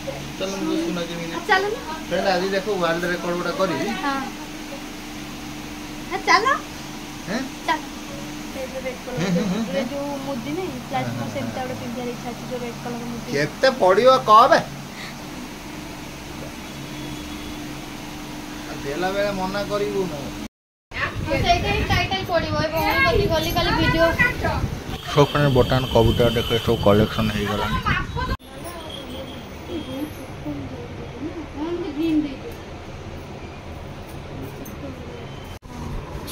चलो मुझे सुना के मिले चलो फ्रेंड आज देखो वर्ल्ड रिकॉर्ड गोटा करी हां चलो हैं चल रेड कलर ये जो मुद्दी नहीं प्लास्टिक को सेमता ओडे पिंजर इच्छा जो रेड कलर मुद्दी केते पड़ियो कबे देला बेले मना करिवु न ସେଇଟା ହିଁ ଟାଇଟଲ ପଡିବ ଏବଂ ମୁଁ ଗଲି କାଲି ଭିडिଓ सो फ्रेंड बटन कबूतर देखे सब कलेक्शन हो गला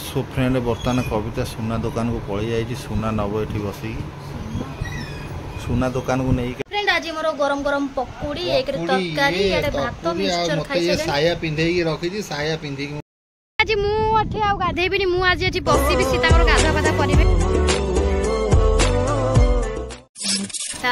सो फ्रेंड बर्तमान कविता सुना दुकान को पलि जाइए सुना नब ये बसिक सुना दुकान को नहीं फ्रेंड आज मोर गरम गरम पकोड़ी एक तरकारी एडे भात मिक्सचर खाइ से साया पिंधे की रखी छी साया पिंधे की आज मु अठे आ गाधेबिनी मु आज बसी भी सीताकर गाधा बाधा करिवे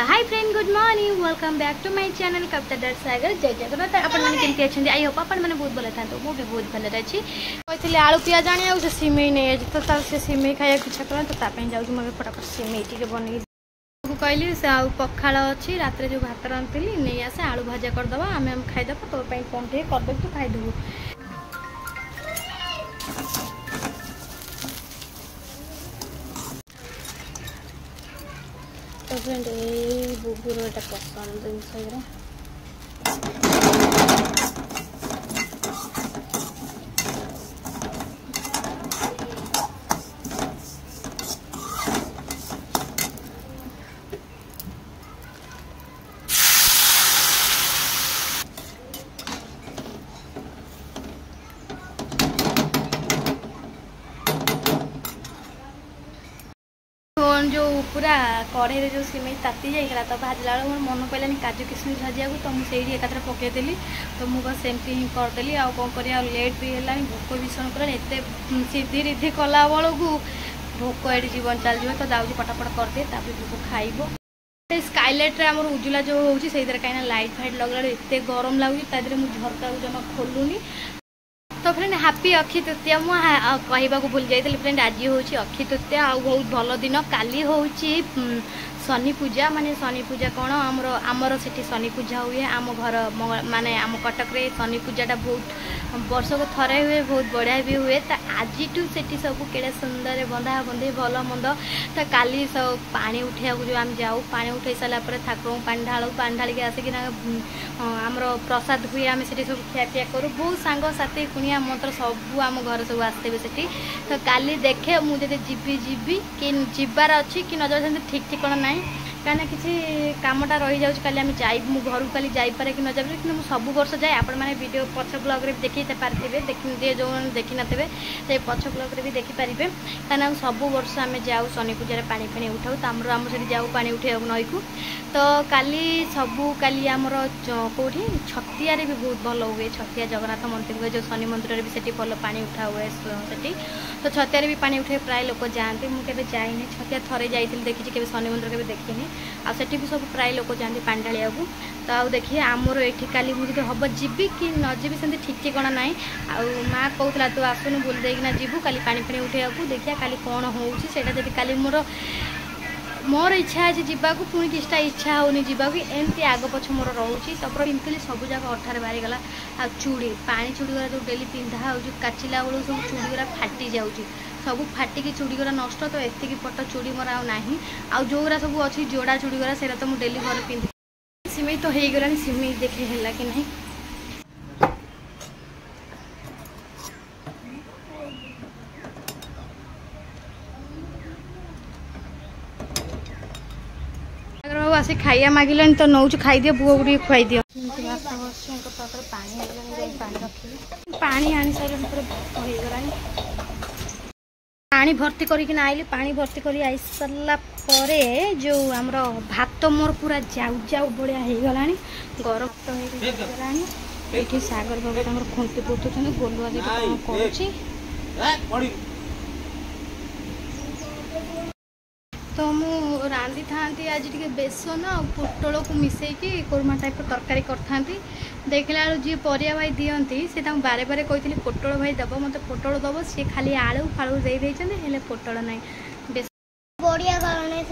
hi friend good morning welcome back to my channel Kavita dot Sagar जय जगन्नाथ अपन माने केमती अछन आई होप अपन माने बहुत भले थांतो मु भी बहुत भले रहछि कहथिले आलू पियाज आनी आ सिमेई नै आज तो ता से सिमेई खाया इच्छा करन तो ता पे जाउ मगे फटाफट सिमेई टिके बनै को कहली से आ पखाळ अछि रात रे जो भात रांतिली नै आसे आलू भाजा कर दबा हम खाइ दबा तो पे कोन थे कर दे तो खाइ दबु तो फ्रेंड ये बुबुर एटा पसंद जिनस जो पूरा कढ़े रे जो सिमेई ताती जाइला तो भाजला मोर मन पड़ानी काजू किशमिश भाजिया तो मुझे एकाथरे पकईदेली तो मुझे सेमती ही करदेली आ कौन कर लेट भी है भोक भीषण कर सीधी रिधि कला बेलू भोक ये जीवन चल तो जाऊँगी पटापट करदे भोक खाइब स्काइलाइट आम उजुला जो होती कहीं लाइट फाइट लगला एत गरम लगुच मुझे झरका जमा खोलुनी तो फ्रेंड हैप्पी अक्षय तृतीया मुझे भूल जाइए फ्रेंड आज हूँ अक्षय तृतीया आ बहुत भल दिन काली हूँ शनि पूजा माने शनि पूजा कौन आमर से शनि पूजा हुए आम घर माने आम कटक रे शनि पूजाटा बहुत वर्ष को थरे हुए बहुत बढ़िया भी हुए तो आज से सब केड़े सुंदर बंधा बंधे भल मंद तो काली सब पानी उठा जो आम जाऊ पानी उठे सारापर ठाकुर पानी ढालू पानी ढालिक आसिक आमर प्रसाद हुए आम से सब खियापिया करूँ बहुत सांगसाथी कुणिया मंत्र सब आम घर सब आसते से तो काली देखे मुझे जीवी कि जीवार अच्छी कि न जाए ठीक ठिकाना ना कहीं किसी कामटा रही जाऊँ काली आम जाए घर को काली जापे कि न जाए कि सब वर्ष जाए आपण मैंने वीडियो पछ ब्लॉग रे देखी पारे देखिए जो देखी नथे तो पछ ब्लॉग रे भी देखिपारे कहीं सब वर्ष आम जाऊ शनि पूजा पानी फाणी उठाऊ तो आम से जाऊ पानी उठे नई को तो काली सबू काली आमर कौटी छतिया भी बहुत भल हुए छतिया जगन्नाथ मंदिर हुए जो शनि मंदिर भी से भल पानी उठा हुए से तो छतिया भी पानी उठे प्राय लोक जाती मुझे जाइनी छतिया थरे जाइए देखी के शनि मंदिर के देखनी आठ भी सब प्राय लोक जाती पानी ढालिया को तो आउ देखिए आमर ये काली मुझे हम जीवी कि न जीवी से ठीक ठिकाना ना माँ कहला तू आसुन बुल देना जीवु काली पानी फाणी उठे देखिए काली कौन होटा काली मोर इच्छा अच्छे जावाक पुणी किसी इच्छा होनी जावाक एमती आग पछ मोर रोचे तब पिंधली सब जगह अठार बाहरीगला आ चूड़ी पानी चूड़ी गुरा जो डेली पिंधा हो काचिला बेलू सब चूड़ी गुरा फाटी जाऊँगी सब फाटिकी चूड़ी गुरा नष्ट तो एतिकी पट चूड़ी मोर आ जोरा सब अच्छी जोड़ा चूड़ी गुरा से तो मुझे डेली घर पिंधि सिमेई तो हो गला सिमेई देखे है कि नहीं आसी खाइया मागिला तो नौ खाई दियो बुआ बुढ़ी खुआई दियो पानी आनी सारे पानी भर्ती करके आइली पानी भर्ती कर आई सारा जो आमर भात मोर पूरा जाऊ जाऊ बढ़िया हो गला गरम तो ये सागर बाबू खुंटी पोतुन गोलुआ कर तो मु रांधि था आज टे बेसन आ पोटल को मिसेकी कोरमा टाइप तरकारी करता देखला जी परिया भाई दिखती से बारे बारे कही पोटल भाई दब मत पोटल दब सी खाली आलू फालू दे पोटल ना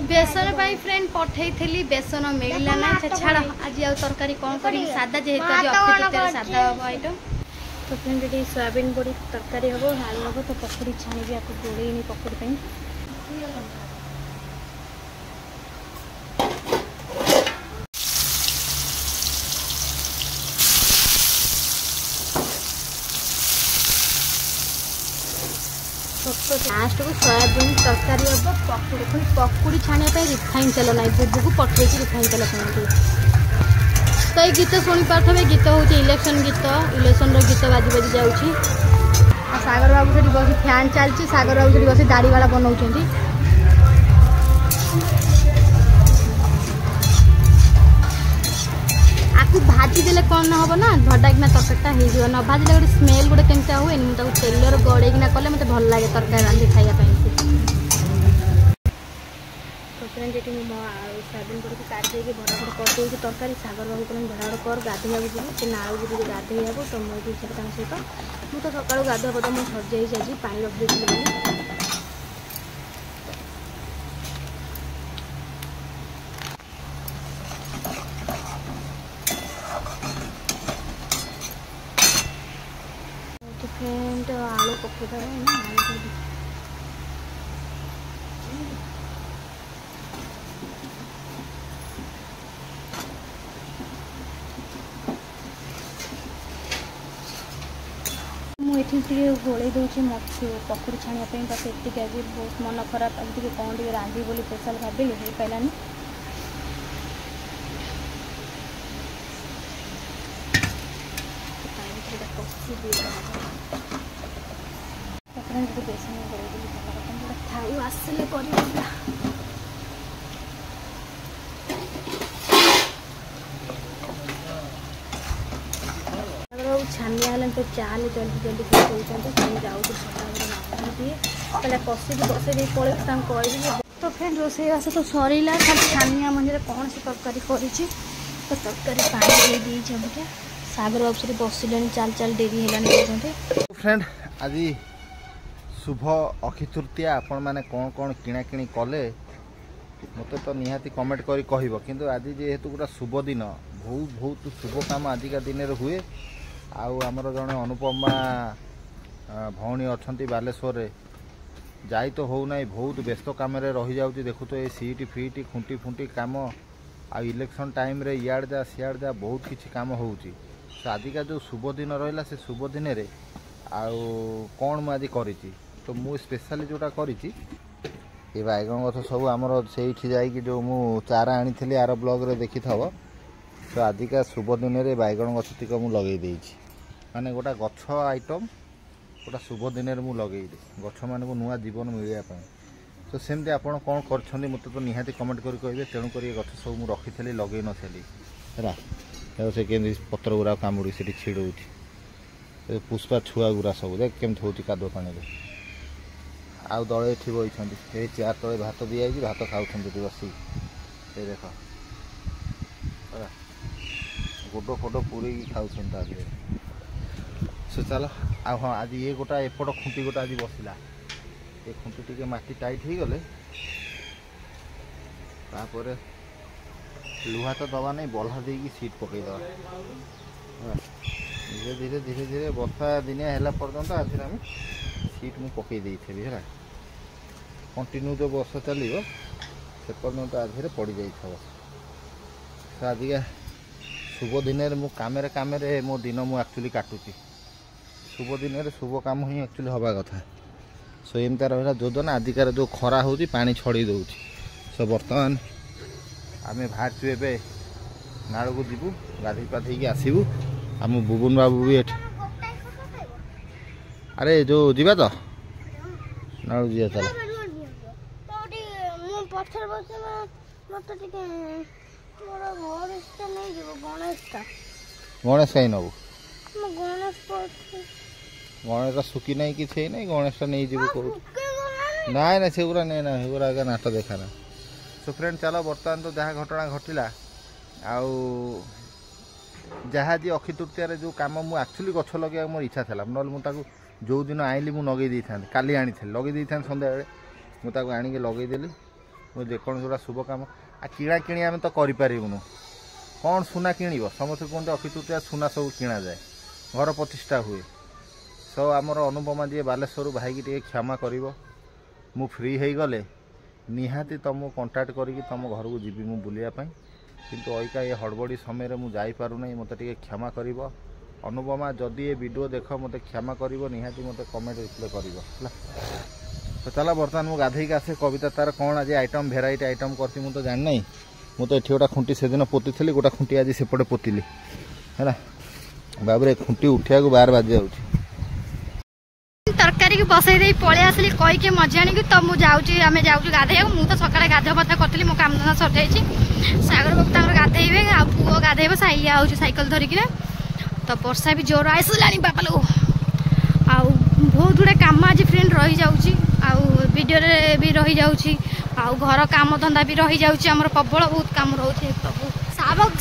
बेसन हाय फ्रेंड पठेई बेसन मिलला ना छाड़ आज आ तरकारी कौन करी सादा जेहेतु आज अक्षय सादा हम आइटम। तो फ्रेंड ये सोयाबीन बड़ी तरकारी हम आलू हम तो पकड़ी छाणी आपको गोड़ेनी पकड़ी लास्ट को सोयाबीन तरकारी हम पकड़ी पुणी पकड़ी छाणिया रिफाइन तेल ना बुबू को पठे रिफाइन तेल खाई तो ये गीत शुणी पारे गीत हूँ इलेक्शन गीत इलेक्शन गीत बाजी बाजी जाऊँगी सागर बाबू से बस फैन चलती सागर बाबू से बस दाढ़ी वाला बनाऊँ आपको भाजी देले कौन हम ना धड़ाकिना तरकारीटा हो न भाजी गोटे स्मेल गोटे केमती हुए मुझे तेलर गड़ेकिना कले मत भल लगे तरकारी रांधि खाइबा तो फ्रेंड ये मो सोयाबीन बड़ी काट देगी भड़ाभड़ करदे तरकारी सागर बाबू कह भड़ाभड़ कर गाधोइया जी से नाल जी गाधोइया तो मुझे सहित मुझे तो सका गाधुआ पदा मुझे सजाई जाइए पानी रखी फ्रेंड आलू पकड़ा आलू मुझे गोल दूसरी पकड़ी छाणी बस एतिक आज बहुत मन खराब आज कौन टे रांधि बोली स्पेशल भाविली हो पारानी बेसन थाऊ आसिले छानिया हेल्ला तो चाले जल्दी जल्दी कहते जाऊँ पहले कषि बसई पड़े कह तो फ्रेंड रोसईबास तो सरला खाली छानिया मंझे कौन से तरकारी करी तो तरकारी पानी दे सागर बाबू से बसिले चाल चाल डेरी है फ्रेंड आज शुभ अक्षय तृतीया आपण मैंने कौन कौन किणा किणी कले मत तो निहाती कमेंट करी कहब किंतु आज जेहेतु गोटा शुभ दिन बहुत बहुत शुभ काम आजिका दिन हुए आमर जड़े अनुपमा भौणी अच्छा बालेश्वर जाई तो हो ना बहुत व्यस्त कम रही जाऊँगी देखु तो ये सीट फिट खुंटी फुंटी कम आ इलेक्शन टाइम रे इयाड़ जा सियाड़ जा बहुत किसी कम होउची तो आजिका जो शुभ दिन रहा से शुभ दिन रे कौन मुझे करी तो मु स्पेशली जोटा करी ये बैगन गछ सब आमर से जाकि जो मु चारा आनी आर ब्लॉग रे देखी थव तो आजिका शुभ दिन रे बैगन गछ टिक मु लगे देइछि माने गोटा गछ आइटम गोटा शुभ दिन रे मु लगे गछ मान को नुआ जीवन मिलवा तो सेमती आपड़ कौन कर मत तो निहाती कमेंट करी कहे तेणुक गछ सब मुझे रखी लगे नी है से केमी पत्र गुरा कामुड़ी से छिड़ौ पुष्पा छुआ गुरा सब देख केमती हो कादुआ पानी आउ दले ये बही ये चेयर तले भात दिखाई भात खाऊँ बसी ये देख गोड फोड पूरे खाऊ सो चलो आ हाँ आज ये गोटा एपट खुंटी गोटा आज बसला ये खुंटी टी माटी टाइट हो गले लुहा तो दबा नहीं बल्हा दे सीट पकईदे धीरे धीरे धीरे धीरे वर्षा दिनिया है पर्यंत आज आम सीट मुझे पकई थी है कंटिन्यू जो वर्षा चलो से पर्यंत आज पड़ जा आजिका शुभ दिन मु कम मो दिन मुझे एक्चुअली काटुची शुभ दिन शुभ कम ही एक्चुअली हवा कथा सो एमता रहा योजना आजिकार जो खरा हो पानी छड़ी दौर सो बर्तमान आम बाहर ए नाड़ को जीवु गाधे पाधे आसबू आम बुबुन बाबू भी अरे जो जीवा तो नाड़ जी चल गणेश कहीं नबू गणेश सुखी ना कि ना गणेश नहीं जीव कह ना ना से गुरा नहीं ना गुरा नाट देखा ना सो फ्रेंड चलो बर्तमान तो जहाँ घटना घटला जहाँ जी अक्षय तृतीय जो कम मुझे एक्चुअली गछ लगे मोर इच्छा था ना मुझे जो दिन आइली मुझे लगे काली आनी लगे सन्ध्या मुझे आणिक लगेदेली ଯେକୌଣସି ଗୋଟେ ଶୁଭ କାମ କିଣା କିଣି ଆମେ ତ କରିପାରିବୁନୁ। କ'ଣ ସୁନା କିଣିବ? ସମସ୍ତେ କୁହନ୍ତି ଅକ୍ଷୟ ତୃତୀୟା ସୁନା ସବୁ କିଣାଯାଏ, ଘର ପ୍ରତିଷ୍ଠା ହୁଏ। ସବୁ ଆମର ଅନୁପମା ଯିଏ ବାଲେଶ୍ୱରରୁ ଭାଇକି ଟିକେ କ୍ଷମା କରିବ। ମୁଁ ଫ୍ରି ହେଇଗଲେ ନିହାତି ତୁମକୁ କଣ୍ଟାକ୍ଟ କରିକି ତୁମ ଘରକୁ ଯିବି ମୁଁ ବୁଲିବା ପାଇଁ, କିନ୍ତୁ ଅଇକା ଏ ହଡ଼ବଡ଼ି ସମୟରେ ମୁଁ ଯାଇପାରୁନାହିଁ, ମୋତେ ଟିକେ କ୍ଷମା କରିବ। ଅନୁପମା ଯଦି ଏ ଭିଡ଼ିଓ ଦେଖ ମୋତେ କ୍ଷମା କରିବ, ନିହାତି ମୋତେ କମେଣ୍ଟ ରିପ୍ଲାଏ କରିବ ହେଲା। ତ ଚାଲ ବର୍ତ୍ତମାନ ମୁଁ ଗାଧେଇକି ଆସେ। କବିତା ତାର କ'ଣ ଆଜି ଆଇଟମ୍ ଭେରାଇଟି ଆଇଟମ୍ କରିଛି ମୁଁ ତ ଜାଣିନାହିଁ। ମୁଁ ତ ଏଠି ଗୋଟେ ଖୁଣ୍ଟି ସେଦିନ ପୋତିଥିଲି, ଗୋଟେ ଖୁଣ୍ଟି ଆଜି ସେପଟେ ପୋତିଲି ହେଲା। ବାବୁରେ ଖୁଣ୍ଟି ଉଠିବାକୁ 12 ବାଜି ଯାଉଛି। ତରକାରୀ ବସେଇ ଦେଇ ପଳେଇ ଆସିଲି କହିକି ମଜା ଆଣିକି। ତ ମୁଁ ଯାଉଛି, ଆମେ ଯାଉଛୁ ଗାଧେଇବାକୁ। ମୁଁ ତ ସକାଳେ ଗାଧୁଆ ପାଧୁଆ କରିଥିଲି, ମୋ କାମଧନ୍ଦା ସରିଯାଇଛି। ସାଗର ବାବୁ ତାଙ୍କର ଗାଧେଇବେ, ଆଉ ପୁଅ ଗାଧେଇବ, ଇଏ ଆଉଛି ସାଇକେଲ ଧରିକିନା। ତ ବର୍ଷା ବି ଜୋର ଆସିଲାଣି ବାପାଲୋ। ଆଉ ବହୁତ ଗୁଡ଼େ କାମ ଆଜି ଫ୍ରେଣ୍ଡ ରହିଯାଉଛି, ଆଉ ଭିଡ଼ିଓରେ ବି ରହିଯାଉଛି, ଆଉ ଘର କାମ ଧନ୍ଦା ବି ରହିଯାଉଛି। ଆମର ପ୍ରବଳ ବହୁତ କାମ ରହୁଛି। ପ୍ରଭୁ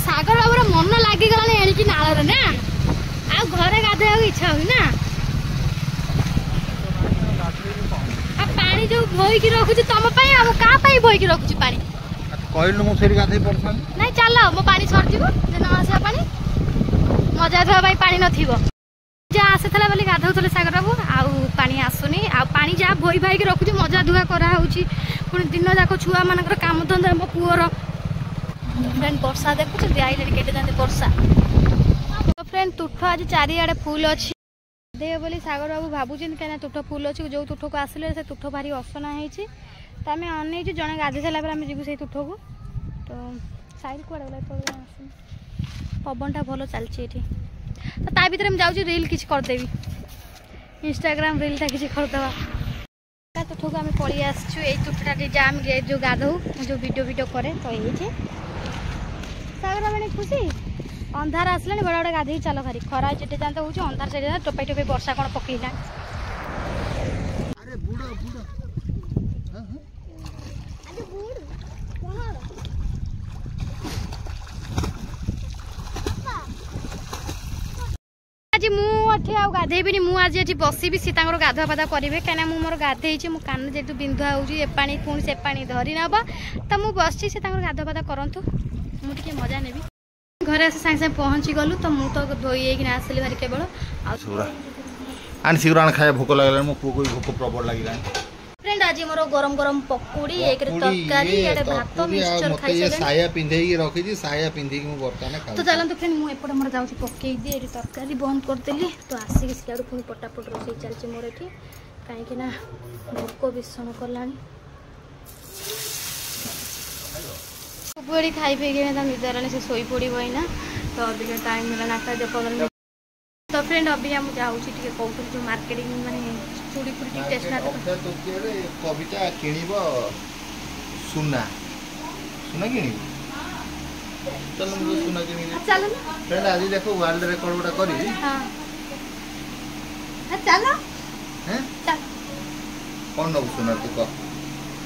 ସାଗର ବାବୁର ମନ ଲାଗିଗଲାଣି ଏଣିକି ନାଳରେ ନା, ଆଉ ଘରେ ଗାଧେଇବାକୁ ଇଚ୍ଛା ହଉନି ନା। ଆଉ ପାଣି ଯୋଉ ବୋହିକି ରଖୁଛି ତମ ପାଇଁ, ଆଉ କାହା ପାଇଁ ବୋହିକି ରଖୁଛି ପାଣି? କହିଲୁ ମୁଁ ସେଠି ଗାଧେଇ ପଡ଼ିଥାନ୍ତି। ନାଇଁ ଚାଲ, ମୋ ପାଣି ସରିଯିବ ଯେ ନ ଆସିବା ପାଣି, ମଜା ଧୋଇବା ପାଇଁ ପାଣି ନଥିବ। ଯାହା ଆସିଥିଲା ବୋଲି ଗାଧଉଥିଲେ ସାଗର ବାବୁ, ଆଉ ପାଣି ଆସୁନି। ଆଉ ପାଣି ଯାହା ବୋହି ଭାଇକି ରଖୁଛି, ମଜା ଧୁଆ କରାହେଉଛି। ପୁଣି ଦିନ ଯାକ ଛୁଆମାନଙ୍କର କାମ ଧନ୍ଦା, ମୋ ପୁଅର ଫ୍ରେଣ୍ଡ ବର୍ଷା ଦେଖୁଛନ୍ତି, ଆଇଲେଣି କେତେ ଯାଆନ୍ତି ବର୍ଷା। ଫ୍ରେଣ୍ଡ ତୁଠ ଆଜି ଚାରିଆଡ଼େ ଫୁଲ ଅଛି। ଗାଧେଇବେ ବୋଲି ସାଗର ବାବୁ ଭାବୁଛନ୍ତି, କାହିଁକିନା ତୁଠ ଫୁଲ ଅଛି। ଯେଉଁ ତୁଠକୁ ଆସିଲେ ସେ ତୁଠ ଭାରି ଅସନା ହେଇଛି। ତ ଆମେ ଅନେଇଛୁ, ଜଣେ ଗାଧେଇ ସାରିଲା ପରେ ଆମେ ଯିବୁ ସେଇ ତୁଠକୁ। ତ ସାଇଡ୍ କୁଆଡ଼େ ଗଲା, ତଳେ ଆସୁନି। ପବନଟା ଭଲ ଚାଲିଛି ଏଠି। ତ ତା ଭିତରେ ମୁଁ ଯାଉଛି ରିଲ୍ କିଛି କରିଦେବି, ଇନଷ୍ଟାଗ୍ରାମ ରିଲ୍ଟା କିଛି କରିଦେବା। ତୁଠକୁ ଆମେ ପଳେଇ ଆସିଛୁ। ଏଇ ତୁଠଟା ଯାହା ଆମେ ଯେଉଁ ଗାଧଉ, ମୁଁ ଯେଉଁ ଭିଡ଼ିଓ କରେ, ତ ଏଇଠି ସାଗର ମାନେ ଖୁସି। ଅନ୍ଧାର ଆସିଲାଣି, ବଡ଼ ବଡ଼ ଗାଧେଇ ଚାଲ ଭାରି। ଖରା ଯେତେ ଯାଆନ୍ତା ହେଉଛି, ଅନ୍ଧାର ସେଠି ଯାଆନ୍ତା, ଟୋପାଇ ଟୋପାଇ ବର୍ଷା କ'ଣ ପକେଇଲାଣି। ଆଜି ମୁଁ ଏଠି ଆଉ ଗାଧେଇବିନି, ମୁଁ ଆଜି ଏଠି ବସିବି। ସେ ତାଙ୍କର ଗାଧୁଆ ପାଧୁଆ କରିବେ, କାହିଁକିନା ମୁଁ ମୋର ଗାଧେଇଛି। ମୋ କାନ ଯେହେତୁ ବିନ୍ଧା ହେଉଛି, ଏ ପାଣି ପୁଣି ସେ ପାଣି ଧରି ନେବ। ତ ମୁଁ ବସିଛି, ସେ ତାଙ୍କର ଗାଧୁଆ ପାଧୁଆ କରନ୍ତୁ, ମୁଁ ଟିକେ ମଜା ନେବି। ଘରେ ଆସି ସାଙ୍ଗେ ସାଙ୍ଗେ ପହଞ୍ଚି ଗଲୁ। ତ ମୁଁ ତ ଧୋଇ ହେଇକିନା ଆସିଲି ଭାରି କେବଳ। ଆଉ ଆଣି ଶୀଘ୍ର ଆଣି ଖାଇବା, ଭୋକ ଲାଗିଲାଣି। ମୋ ପୁଅକୁ ବି ଭୋକ ପ୍ରବଳ ଲାଗିଲାଣି। ଫ୍ରେଣ୍ଡ ଆଜି ମୋର ଗରମ ଗରମ ପକୁଡ଼ି, ଏକରେ ତରକାରୀ, ଇଆଡ଼େ ଭାତ, ମିକ୍ସଚର ଖାଇସାରିଲେଣି। ସାୟା ପିନ୍ଧେଇକି ରଖିଛି, ସାୟା ପିନ୍ଧିକି ମୁଁ ବର୍ତ୍ତମାନ ତ ଚାଲନ୍ତୁ ଫ୍ରେଣ୍ଡ, ମୁଁ ଏପଟେ ମୋର ଯାଉଛି ପକେଇ ଦିଏ। ଏଠି ତରକାରୀ ବନ୍ଦ କରିଦେଲି। ତ ଆସିକି ସିଆଡ଼ୁ ପୁଣି ପଟାପଟ ରୋଷେଇ ଚାଲିଛି ମୋର ଏଠି, କାହିଁକିନା ଭୋକ ଭୀଷଣ କଲାଣି। ସବୁ ଏଠି ଖାଇ ପିଇକି ତା ନିଦ ହେଲାଣି, ସେ ଶୋଇପଡ଼ିବ ଏଇନା। ତ ଅବିକା ଟାଇମ୍ ହେଲାଣି 8:15। ତ ଫ୍ରେଣ୍ଡ ଅବିକା ମୁଁ ଯାଉଛି ଟିକେ କହୁଥିଲି ଯେଉଁ ମାର୍କେଟିଂ, ମାନେ ଚୁଡ଼ି ଫୁଡ଼ି ଟିକେ ଷ୍ଟେସନାରୀ। କବିତା କିଣିବ ସୁନା, ସୁନା କିଣିବ। ଚାଲ ମୁଁ ସୁନା କିଣିବି। ଚାଲ ଫ୍ରେଣ୍ଡ ଆଜି ଦେଖ ୱାର୍ଲଡ ରେକର୍ଡ ଗୋଟେ କରିବି। ହଁ ଚାଲ। ହେଁ କ'ଣ ନେବୁ ସୁନା ତୁ କହ?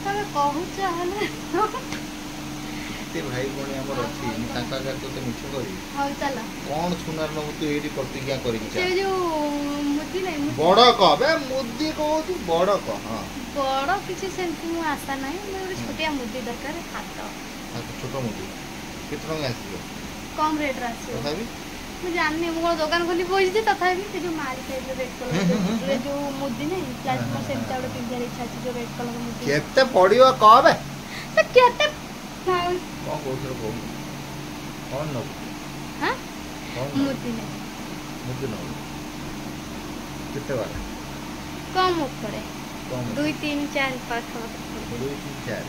ତମେ କହୁଛ ହେଲେ ଏତେ ଭାଇ ଭଉଣୀ ଆମର ଅଛି, ମୁଁ ତାଙ୍କ ଆଗରେ ତୋତେ ମିଛ କରିବି? ହଉ ଚାଲ। କ'ଣ ସୁନାର ନେବୁ ତୁ? ଏଇଠି ପ୍ରତିଜ୍ଞା କରିକି ସେ ଯୋଉ ମୁଦି ନାହିଁ, ବଡ଼ କହ ବେ, ମୁଦି କହୁଛୁ ବଡ଼ କହ। ହଁ ବଡ଼ କିଛି ସେମିତି ମୁଁ ଆଶା ନାହିଁ, ମୋର ଗୋଟେ ଛୋଟିଆ ମୁଦି ଦରକାର। ହାତ ଛୋଟ ମୁଦି କେତେ ଟଙ୍କା ଆସିବ? କମ୍ ରେଟ୍ରେ ଆସିବ ତଥାପି? ମୁଁ ଜାଣିନି, ମୁଁ କ'ଣ ଦୋକାନ ଖୋଲି ବସିଛି। ତଥାପି ସେ ଯେଉଁ ମାରି ଟାଇପ୍ର ରେଡ୍ କଲର୍ ଯେଉଁ ମୁଦି ନାହିଁ, ମୋର ସେମିତି ଗୋଟେ ପିନ୍ଧିବାର ଇଚ୍ଛା ଅଛି, ଯେଉଁ ରେଡ୍ କଲର୍ ମୁଦି। କେତେ ପଡ଼ିବ କହ ବେ? କେତେ କ'ଣ କହୁଥିଲ କହୁନୁ? କ'ଣ ନେବୁ? ହଁ ମୁଦି ନାହିଁ, ମୁଦି ନେବୁ କେତେ ବାଟ? କମ୍ ଉପରେ, କମ୍ 2, 3, 4 ପାଖାପାଖି। 2, 3, 4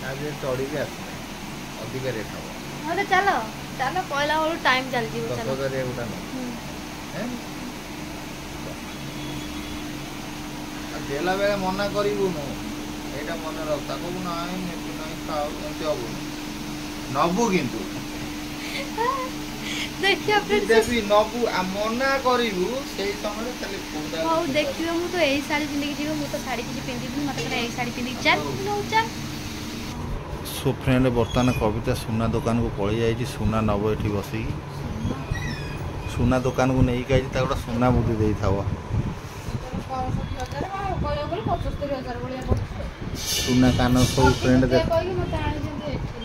ଆଜି ଚଢ଼ିକି ଆସିନାହିଁ, ଅଧିକା ରେଟ୍ ହେବ। ହଉ ଚାଲ ଚାଲ, ପଇଲା ବେଳୁ ଟାଇମ୍ ଚାଲିଯିବ। 10,000 ଗୋଟା ନେବୁ। ଦେଲା ବେଳେ ମନା କରିବୁନୁ, ଏଇଟା ମନେ ରଖ। ତାକୁ ନାହିଁ ନେବି ନାହିଁ ଖାଉ, ଏମିତି ହବୁନି, ନବୁ କିନ୍ତୁ ଦେଖିବା ଦେବି ନବୁ। ମନା କରିବୁ ସେଇ ସମୟରେ ଖାଲି। ହଉ ଦେଖିବ, ମୁଁ ତ ଏଇ ଶାଢ଼ୀ ପିନ୍ଧିକି ଯିବ, ମୁଁ ତ ଶାଢ଼ୀ କିଛି ପିନ୍ଧିବିନି, ମୋତେ କହିଲା ଏଇ ଶାଢ଼ୀ ପିନ୍ଧିକି ଚାଲ, ନଉ ଚାଲ। ସୋ ଫ୍ରେଣ୍ଡ ବର୍ତ୍ତମାନ କବିତା ସୁନା ଦୋକାନକୁ ପଳେଇ ଯାଇଛି, ସୁନା ନେବ ଏଠି ବସିକି। ସୁନା ଦୋକାନକୁ ନେଇକି ଆଇଛି, ତାକୁ ଗୋଟେ ସୁନା ମୁଦି ଦେଇଥାବ। ସୁନା କାନ ସବୁ ଫ୍ରେଣ୍ଡ ଦେଖ କହିକି ମୋତେ ଆଣିଛନ୍ତି ଏଠି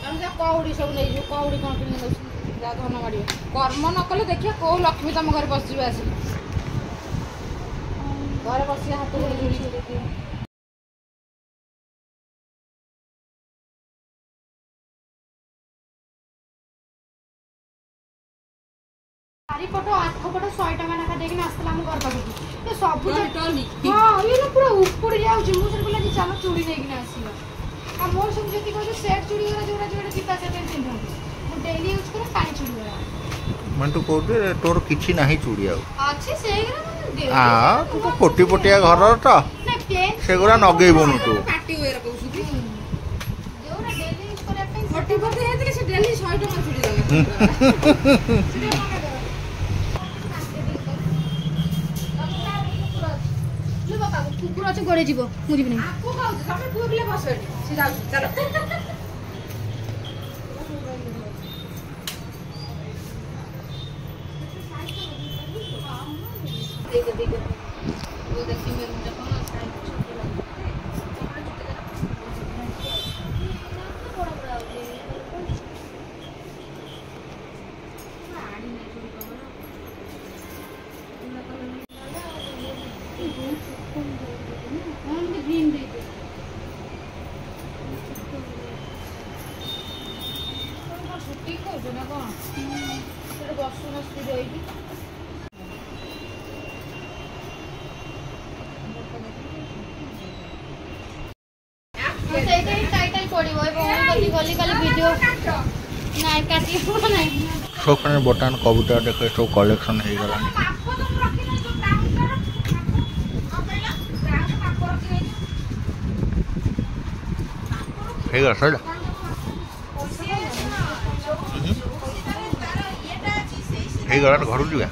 ତମେ ଯା କଉଡ଼ି ସବୁ ନେଇଯିବ କଉଡ଼ି କ'ଣ କିଣି ନେଉଛନ୍ତି ଯାହା ଧନ ମାଡ଼ିବ କର୍ମ ନ କଲେ ଦେଖିବା କୋଉ ଲକ୍ଷ୍ମୀ ତମ ଘରେ ବସିଯିବେ ଆସିକି ଘରେ ବସିକି ହାତ ଯୋଡ଼ି ଚାରିପଟ 8 ପଟ 100 ଟଙ୍କା ଲେଖା ଦେଇକିନା ଆସିଥିଲା ଆମ ଘର ପାଖକୁ ତ ସବୁ ହଁ ଇଏ ପୁରା ଉପଡ଼ି ଯାଉଛି ମୁଁ ସେଠି କହିଲା ଚାଲ ଚୁଡ଼ି ନେଇକିନା ଆସିବା ଆଉ ମୋର ସବୁ ଯେତିକି କହିଲେ ସେଟ୍ ଚୁଡ଼ି ଗୁରା ଯୋଉଟା ଯୋଉଟା ଯିବା ଆସିବା ପାଇଁ ପିନ୍ଧନ୍ତି ମୁଁ ଡେଲି ୟୁଜ୍ କରେ ପାଣି ଚୁଡ଼ି ଗୁରା ମାନେ ତୁ କହୁଛୁ ତୋର କିଛି ନାହିଁ ଚୁଡ଼ି ଆଉ ଅଛି ସେଇଗୁରା ତୁ ତ କୋଟି ପଟିଆ ଘରର ତ ସେଗୁରା ନଗେଇବୁନୁ ତୁ ପାଟି ୱେର କହୁଛନ୍ତି ଯୋଉଟା ଡେଲି ୟୁଜ୍ କରିବା ପାଇଁ ଫଟି ଫଟି ହେଇଥିଲେ ସେ ଡେଲି 100 ଟଙ୍କା ଚୁଡ଼ି ଦେଲା କୁକୁର ଅଛି ଗୋଡ଼େଇ ଯିବ ମୁଁ ଯିବି ନାହିଁ ଆକୁ କହୁଛି ତମେ ପୁଅ ପିଲା ବସ ଏଠି ସେ ଯାଉଛି ଚାଲ ନା କ'ଣ ସେଟା ବସୁନ ସ୍ଥିର ହେଇକି ସେଇଟା ହିଁ ଟାଇଟଲ୍ ପଡ଼ିବ ଏବଂ ଗଲି ଗଲି କାଲି ଭିଡ଼ିଓ ନାଇଁ କାଟିବ ନାହିଁ ସବୁ ବର୍ତ୍ତମାନ କବୁତର ଦେଖ ସବୁ କଲେକ୍ସନ ହେଇଗଲାଣି ହେଇଗଲା ସରିଲା ହେଇଗଲା ଘରକୁ ଯିବା